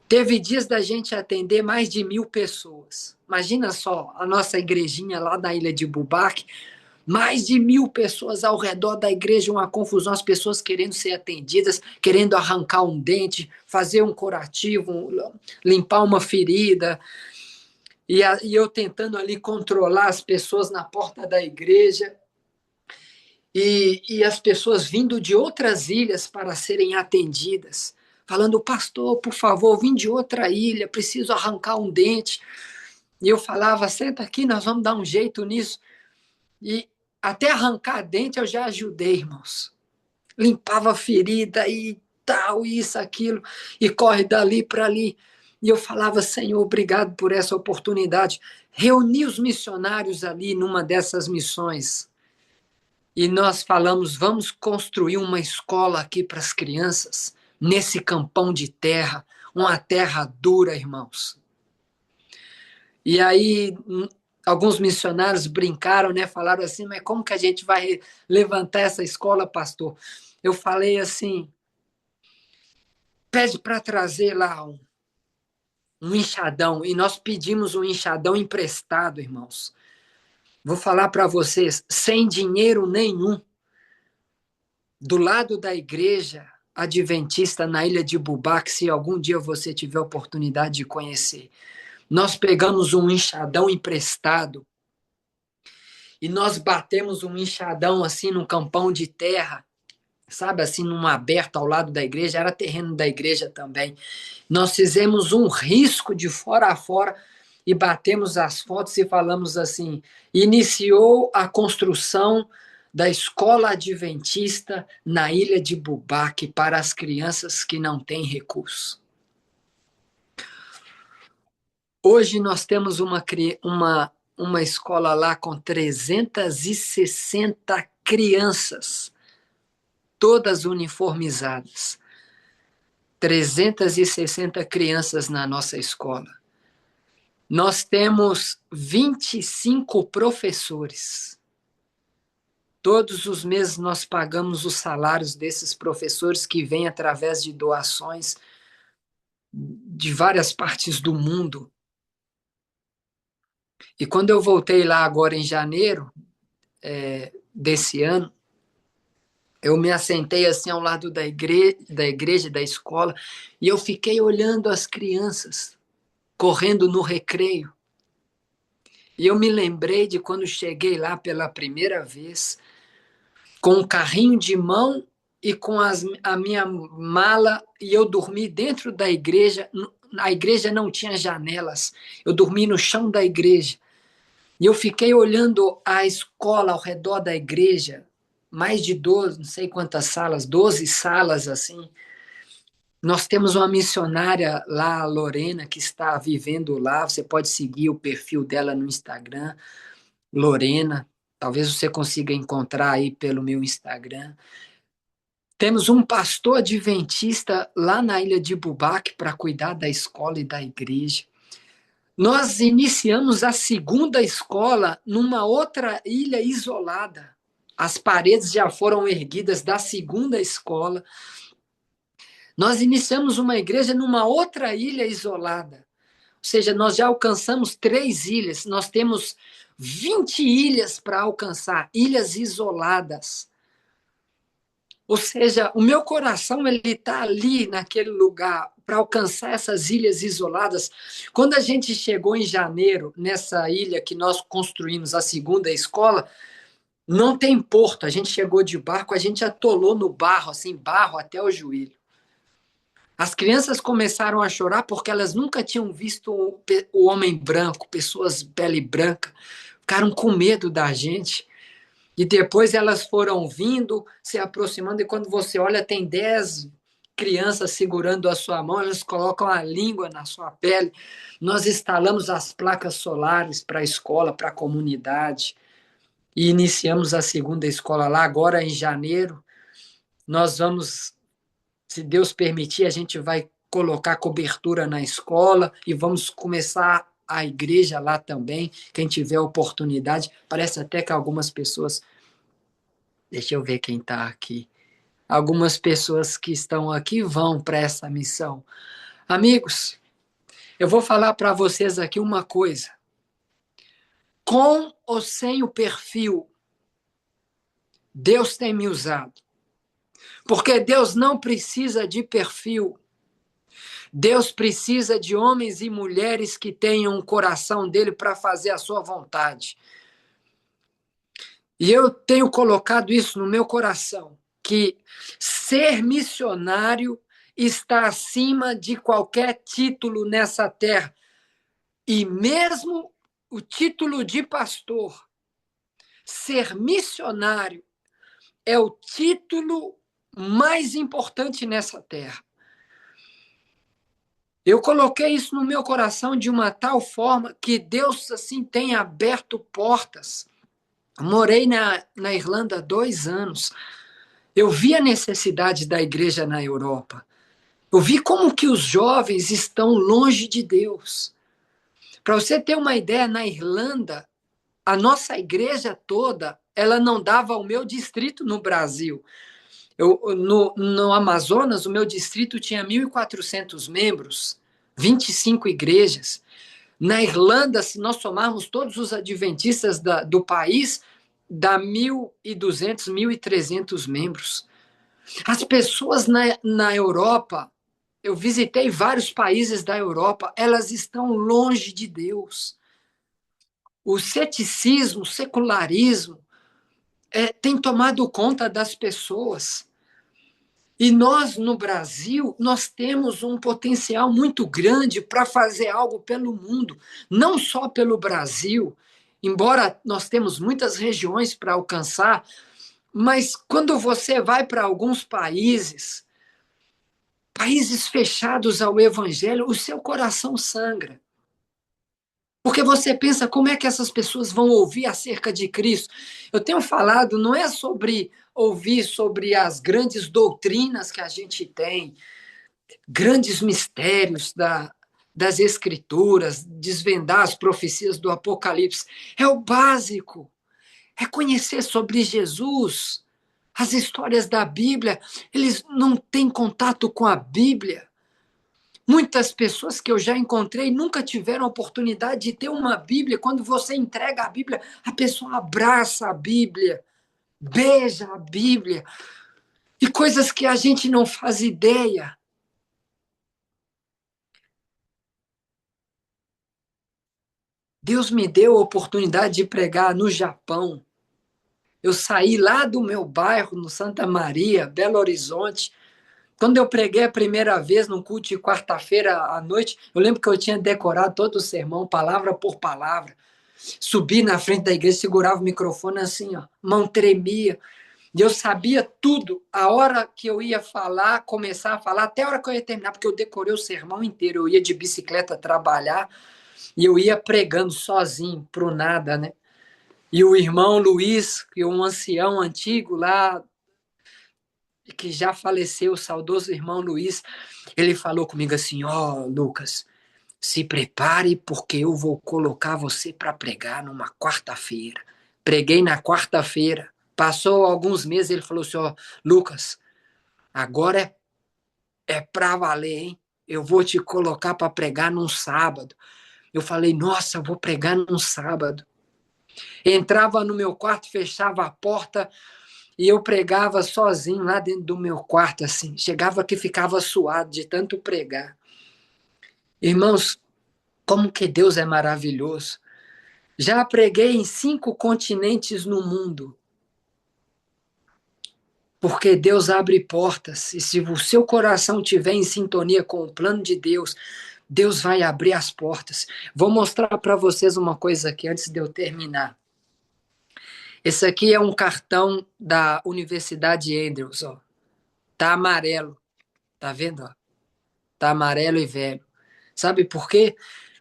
Teve dias da gente atender mais de 1.000 pessoas. Imagina só, a nossa igrejinha lá na ilha de Bubaque, mais de 1.000 pessoas ao redor da igreja, uma confusão, as pessoas querendo ser atendidas, querendo arrancar um dente, fazer um curativo, limpar uma ferida, e eu tentando ali controlar as pessoas na porta da igreja, e as pessoas vindo de outras ilhas para serem atendidas, falando, pastor, por favor, vim de outra ilha, preciso arrancar um dente. E eu falava, senta aqui, nós vamos dar um jeito nisso. E até arrancar dente eu já ajudei, irmãos. Limpava a ferida e tal, isso, aquilo, e corre dali para ali. E eu falava, Senhor, obrigado por essa oportunidade. Reuni os missionários ali numa dessas missões. E nós falamos, vamos construir uma escola aqui para as crianças, nesse campão de terra, uma terra dura, irmãos. E aí, alguns missionários brincaram, né? Falaram assim, mas como que a gente vai levantar essa escola, pastor? Eu falei assim, pede para trazer lá um enxadão. E nós pedimos um enxadão emprestado, irmãos. Vou falar para vocês, sem dinheiro nenhum, do lado da igreja adventista na ilha de Bubaque, se algum dia você tiver oportunidade de conhecer. Nós pegamos um enxadão emprestado e nós batemos um enxadão assim num campão de terra, sabe, assim, numa aberta ao lado da igreja, era terreno da igreja também. Nós fizemos um risco de fora a fora e batemos as fotos e falamos assim: iniciou a construção da escola adventista na ilha de Bubaque para as crianças que não têm recurso. Hoje nós temos uma escola lá com 360 crianças, todas uniformizadas. 360 crianças na nossa escola. Nós temos 25 professores. Todos os meses nós pagamos os salários desses professores que vêm através de doações de várias partes do mundo. E quando eu voltei lá agora em janeiro desse ano, eu me assentei assim ao lado da igreja, da escola, e eu fiquei olhando as crianças correndo no recreio. E eu me lembrei de quando cheguei lá pela primeira vez, com um carrinho de mão e com a minha mala, e eu dormi dentro da igreja. A igreja não tinha janelas, eu dormi no chão da igreja. E eu fiquei olhando a escola ao redor da igreja, mais de 12, não sei quantas salas, 12 salas assim. Nós temos uma missionária lá, a Lorena, que está vivendo lá. Você pode seguir o perfil dela no Instagram, Lorena. Talvez você consiga encontrar aí pelo meu Instagram. Temos um pastor adventista lá na ilha de Bubaque para cuidar da escola e da igreja. Nós iniciamos a segunda escola numa outra ilha isolada. As paredes já foram erguidas da segunda escola. Nós iniciamos uma igreja numa outra ilha isolada. Ou seja, nós já alcançamos 3 ilhas. Nós temos 20 ilhas para alcançar, ilhas isoladas. Ou seja, o meu coração ele está ali naquele lugar para alcançar essas ilhas isoladas. Quando a gente chegou em janeiro, nessa ilha que nós construímos a segunda escola, não tem porto. A gente chegou de barco, a gente atolou no barro, assim, barro até o joelho. As crianças começaram a chorar porque elas nunca tinham visto o homem branco, pessoas pele branca. Ficaram com medo da gente. E depois elas foram vindo, se aproximando, e quando você olha, tem 10 crianças segurando a sua mão, elas colocam a língua na sua pele. Nós instalamos as placas solares para a escola, para a comunidade, e iniciamos a segunda escola lá, agora em janeiro. Nós vamos, se Deus permitir, a gente vai colocar cobertura na escola e vamos começar a igreja lá também, quem tiver oportunidade. Parece até que algumas pessoas... Deixa eu ver quem está aqui. Algumas pessoas que estão aqui vão para essa missão. Amigos, eu vou falar para vocês aqui uma coisa. Com ou sem o perfil, Deus tem me usado. Porque Deus não precisa de perfil. Deus precisa de homens e mulheres que tenham o coração dele para fazer a sua vontade. E eu tenho colocado isso no meu coração, que ser missionário está acima de qualquer título nessa terra. E mesmo o título de pastor, ser missionário é o título mais importante nessa terra. Eu coloquei isso no meu coração de uma tal forma que Deus assim tem aberto portas. Morei na Irlanda 2 anos. Eu vi a necessidade da igreja na Europa. Eu vi como que os jovens estão longe de Deus. Para você ter uma ideia, na Irlanda, a nossa igreja toda, ela não dava ao meu distrito no Brasil. No Amazonas, o meu distrito tinha 1.400 membros, 25 igrejas. Na Irlanda, se nós somarmos todos os adventistas do país, dá 1.200, 1.300 membros. As pessoas na Europa, eu visitei vários países da Europa, elas estão longe de Deus. O ceticismo, o secularismo, tem tomado conta das pessoas. E nós, no Brasil, nós temos um potencial muito grande para fazer algo pelo mundo, não só pelo Brasil, embora nós temos muitas regiões para alcançar, mas quando você vai para alguns países fechados ao evangelho, o seu coração sangra. Porque você pensa, como é que essas pessoas vão ouvir acerca de Cristo? Eu tenho falado, não é sobre ouvir sobre as grandes doutrinas que a gente tem, grandes mistérios das Escrituras, desvendar as profecias do Apocalipse. É o básico. É conhecer sobre Jesus. As histórias da Bíblia, eles não têm contato com a Bíblia. Muitas pessoas que eu já encontrei nunca tiveram a oportunidade de ter uma Bíblia. Quando você entrega a Bíblia, a pessoa abraça a Bíblia, beija a Bíblia. E coisas que a gente não faz ideia. Deus me deu a oportunidade de pregar no Japão. Eu saí lá do meu bairro, no Santa Maria, Belo Horizonte. Quando eu preguei a primeira vez num culto de quarta-feira à noite, eu lembro que eu tinha decorado todo o sermão, palavra por palavra. Subi na frente da igreja, segurava o microfone assim, ó, mão tremia. E eu sabia tudo, a hora que eu ia falar, começar a falar, até a hora que eu ia terminar, porque eu decorei o sermão inteiro. Eu ia de bicicleta trabalhar e eu ia pregando sozinho, pro nada, né? E o irmão Luiz, que é um ancião antigo lá, que já faleceu, o saudoso irmão Luiz, ele falou comigo assim: ó, Lucas, se prepare porque eu vou colocar você para pregar numa quarta-feira. Preguei na quarta-feira. Passou alguns meses, ele falou assim: ó, Lucas, agora é para valer, hein? Eu vou te colocar para pregar num sábado. Eu falei: nossa, eu vou pregar num sábado. Entrava no meu quarto, fechava a porta e eu pregava sozinho lá dentro do meu quarto, assim. Chegava que ficava suado de tanto pregar. Irmãos, como que Deus é maravilhoso. Já preguei em 5 continentes no mundo. Porque Deus abre portas. E se o seu coração estiver em sintonia com o plano de Deus, Deus vai abrir as portas. Vou mostrar para vocês uma coisa aqui antes de eu terminar. Esse aqui é um cartão da Universidade Andrews, ó. Tá amarelo. Tá vendo, ó? Tá amarelo e velho. Sabe por quê?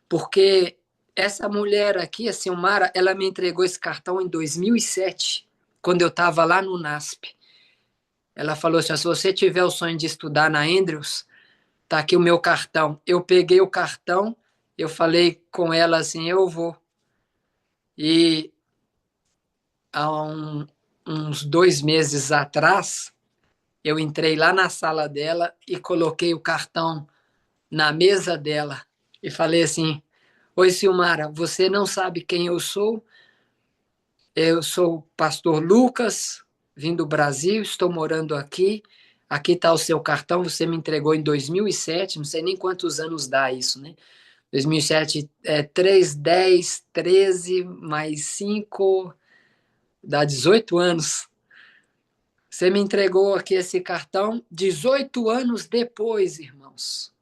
Porque essa mulher aqui, a Silmara, ela me entregou esse cartão em 2007, quando eu estava lá no NASP. Ela falou assim: se você tiver o sonho de estudar na Andrews, tá aqui o meu cartão. Eu peguei o cartão, eu falei com ela assim: eu vou. E há uns 2 meses atrás, eu entrei lá na sala dela e coloquei o cartão na mesa dela e falei assim: oi, Silmara, você não sabe quem eu sou? Eu sou o pastor Lucas, vim do Brasil, estou morando aqui. Aqui está o seu cartão, você me entregou em 2007, não sei nem quantos anos dá isso, né? 2007 é 3, 10, 13, mais 5, dá 18 anos. Você me entregou aqui esse cartão 18 anos depois, irmãos.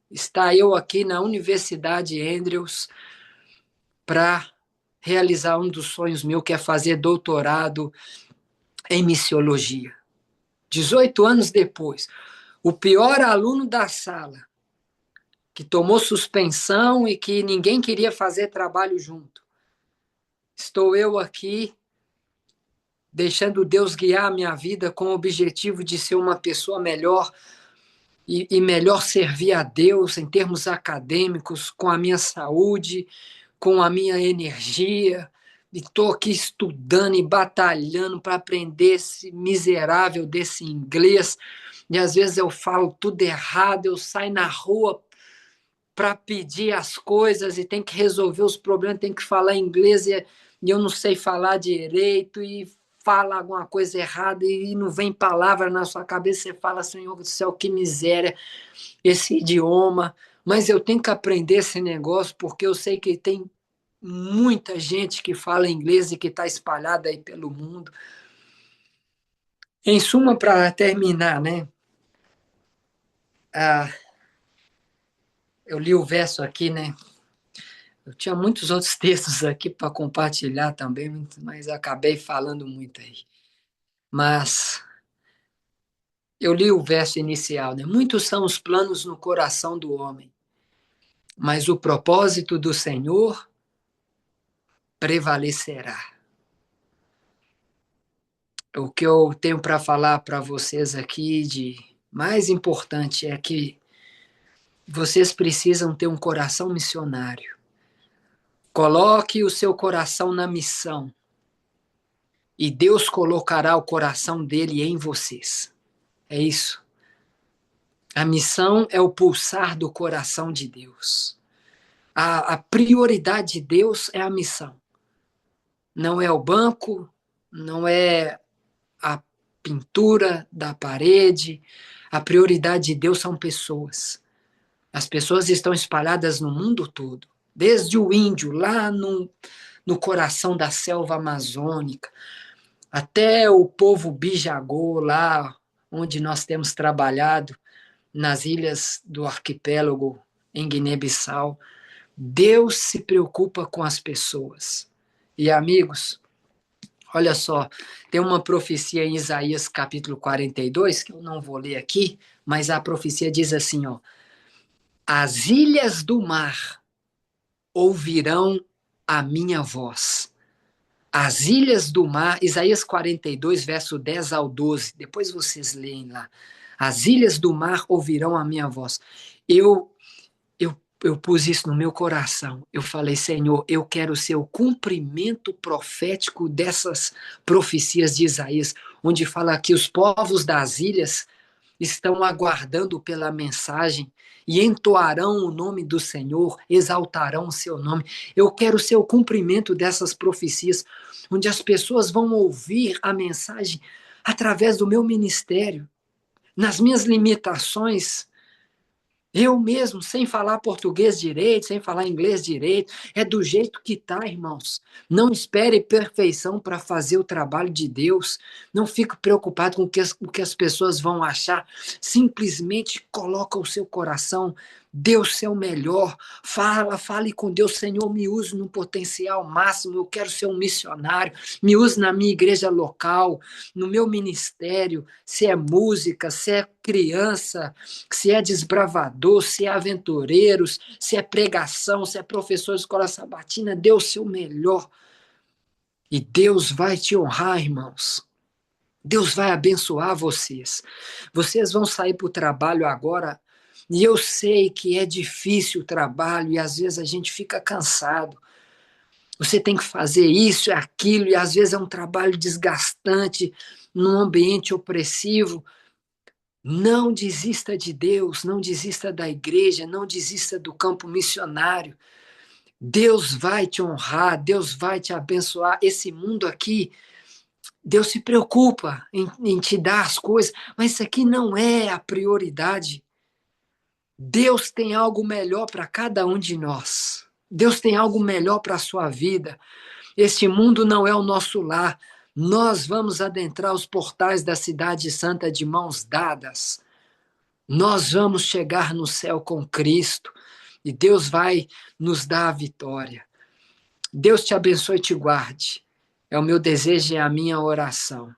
Está eu aqui na Universidade Andrews para realizar um dos sonhos meus, que é fazer doutorado em missiologia. 18 anos depois, o pior aluno da sala, que tomou suspensão e que ninguém queria fazer trabalho junto. Estou eu aqui, deixando Deus guiar a minha vida com o objetivo de ser uma pessoa melhor e melhor servir a Deus em termos acadêmicos, com a minha saúde, com a minha energia. E estou aqui estudando e batalhando para aprender esse miserável desse inglês. E às vezes eu falo tudo errado, eu saio na rua para pedir as coisas e tem que resolver os problemas, tem que falar inglês e eu não sei falar direito e fala alguma coisa errada e não vem palavra na sua cabeça, você fala, Senhor do céu, que miséria esse idioma, mas eu tenho que aprender esse negócio porque eu sei que tem muita gente que fala inglês e que está espalhada aí pelo mundo. Em suma, para terminar, né? Eu li o verso aqui, né? Eu tinha muitos outros textos aqui para compartilhar também, mas acabei falando muito aí. Mas eu li o verso inicial, né? Muitos são os planos no coração do homem, mas o propósito do Senhor prevalecerá. O que eu tenho para falar para vocês aqui de mais importante é que vocês precisam ter um coração missionário. Coloque o seu coração na missão e Deus colocará o coração dele em vocês. É isso. A missão é o pulsar do coração de Deus. A prioridade de Deus é a missão. Não é o banco, não é a pintura da parede. A prioridade de Deus são pessoas. As pessoas estão espalhadas no mundo todo. Desde o índio, lá no coração da selva amazônica, até o povo bijagô, lá onde nós temos trabalhado, nas ilhas do arquipélago em Guiné-Bissau. Deus se preocupa com as pessoas. E amigos, olha só, tem uma profecia em Isaías capítulo 42, que eu não vou ler aqui, mas a profecia diz assim, ó: as ilhas do mar ouvirão a minha voz. As ilhas do mar, Isaías 42, verso 10 ao 12, depois vocês leem lá. As ilhas do mar ouvirão a minha voz. Eu, eu pus isso no meu coração. Eu falei, Senhor, eu quero ser o cumprimento profético dessas profecias de Isaías, onde fala que os povos das ilhas estão aguardando pela mensagem e entoarão o nome do Senhor, exaltarão o seu nome. Eu quero ser o cumprimento dessas profecias, onde as pessoas vão ouvir a mensagem através do meu ministério, nas minhas limitações. Eu mesmo, sem falar português direito, sem falar inglês direito, é do jeito que tá, irmãos. Não espere perfeição para fazer o trabalho de Deus. Não fique preocupado com o que as pessoas vão achar. Simplesmente coloca o seu coração, dê o seu melhor. Fale com Deus, Senhor, me use no potencial máximo. Eu quero ser um missionário. Me use na minha igreja local, no meu ministério, se é música, se é criança, se é desbravador, se é aventureiros, se é pregação, se é professor de escola sabatina, dê o seu melhor. E Deus vai te honrar, irmãos. Deus vai abençoar vocês. Vocês vão sair para o trabalho agora, e eu sei que é difícil o trabalho, e às vezes a gente fica cansado. Você tem que fazer isso e aquilo, e às vezes é um trabalho desgastante, num ambiente opressivo. Não desista de Deus, não desista da igreja, não desista do campo missionário. Deus vai te honrar, Deus vai te abençoar. Esse mundo aqui, Deus se preocupa em te dar as coisas, mas isso aqui não é a prioridade. Deus tem algo melhor para cada um de nós. Deus tem algo melhor para a sua vida. Este mundo não é o nosso lar. Nós vamos adentrar os portais da cidade santa de mãos dadas. Nós vamos chegar no céu com Cristo e Deus vai nos dar a vitória. Deus te abençoe e te guarde. É o meu desejo e a minha oração.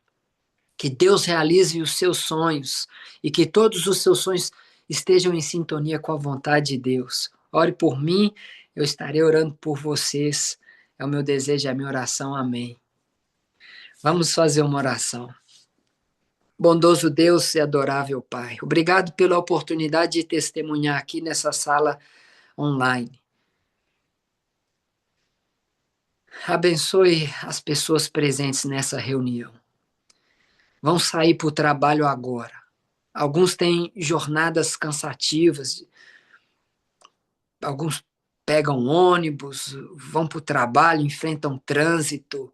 Que Deus realize os seus sonhos e que todos os seus sonhos estejam em sintonia com a vontade de Deus. Ore por mim, eu estarei orando por vocês. É o meu desejo, é a minha oração. Amém. Vamos fazer uma oração. Bondoso Deus e adorável Pai, obrigado pela oportunidade de testemunhar aqui nessa sala online. Abençoe as pessoas presentes nessa reunião. Vão sair para o trabalho agora. Alguns têm jornadas cansativas, alguns pegam ônibus, vão para o trabalho, enfrentam trânsito,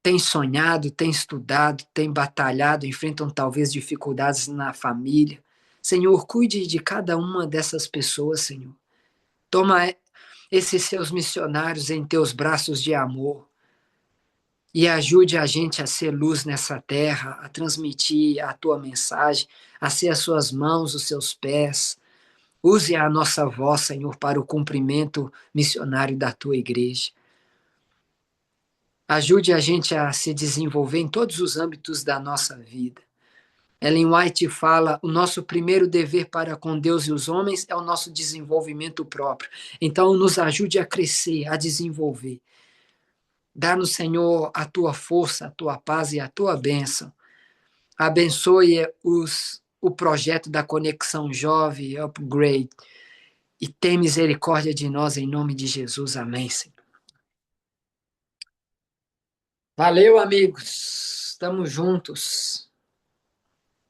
têm sonhado, têm estudado, têm batalhado, enfrentam talvez dificuldades na família. Senhor, cuide de cada uma dessas pessoas, Senhor. Toma esses seus missionários em teus braços de amor e ajude a gente a ser luz nessa terra, a transmitir a tua mensagem, a ser as suas mãos, os seus pés. Use a nossa voz, Senhor, para o cumprimento missionário da tua igreja. Ajude a gente a se desenvolver em todos os âmbitos da nossa vida. Ellen White fala: o nosso primeiro dever para com Deus e os homens é o nosso desenvolvimento próprio. Então, nos ajude a crescer, a desenvolver. Dá-nos, Senhor, a tua força, a tua paz e a tua bênção. Abençoe o projeto da Conexão Jovem, Upgrade, e tem misericórdia de nós em nome de Jesus. Amém, Senhor. Valeu, amigos. Estamos juntos.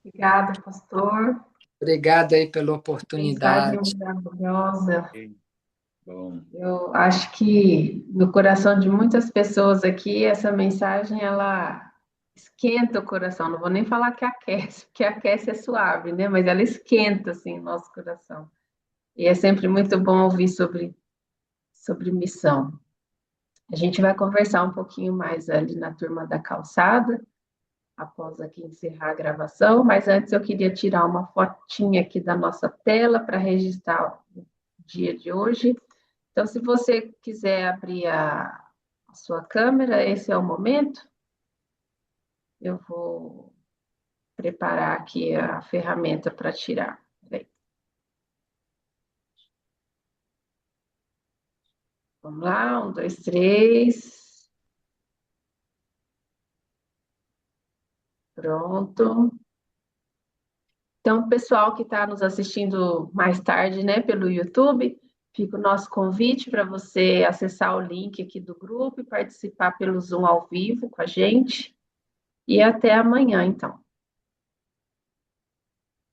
Obrigada, pastor. Obrigado aí pela Mensagem oportunidade. maravilhosa. Bom, Eu acho que no coração de muitas pessoas aqui, essa mensagem, ela esquenta o coração. Não vou nem falar que aquece, porque aquece é suave, né? Mas ela esquenta, assim, o nosso coração. E é sempre muito bom ouvir sobre missão. A gente vai conversar um pouquinho mais ali na turma da calçada, após aqui encerrar a gravação, mas antes eu queria tirar uma fotinha aqui da nossa tela para registrar o dia de hoje. Então, se você quiser abrir a sua câmera, esse é o momento. Eu vou preparar aqui a ferramenta para tirar. Peraí. Vamos lá, 1, 2, 3. Pronto. Então, pessoal que está nos assistindo mais tarde, né, pelo YouTube, fica o nosso convite para você acessar o link aqui do grupo e participar pelo Zoom ao vivo com a gente. E até amanhã, então.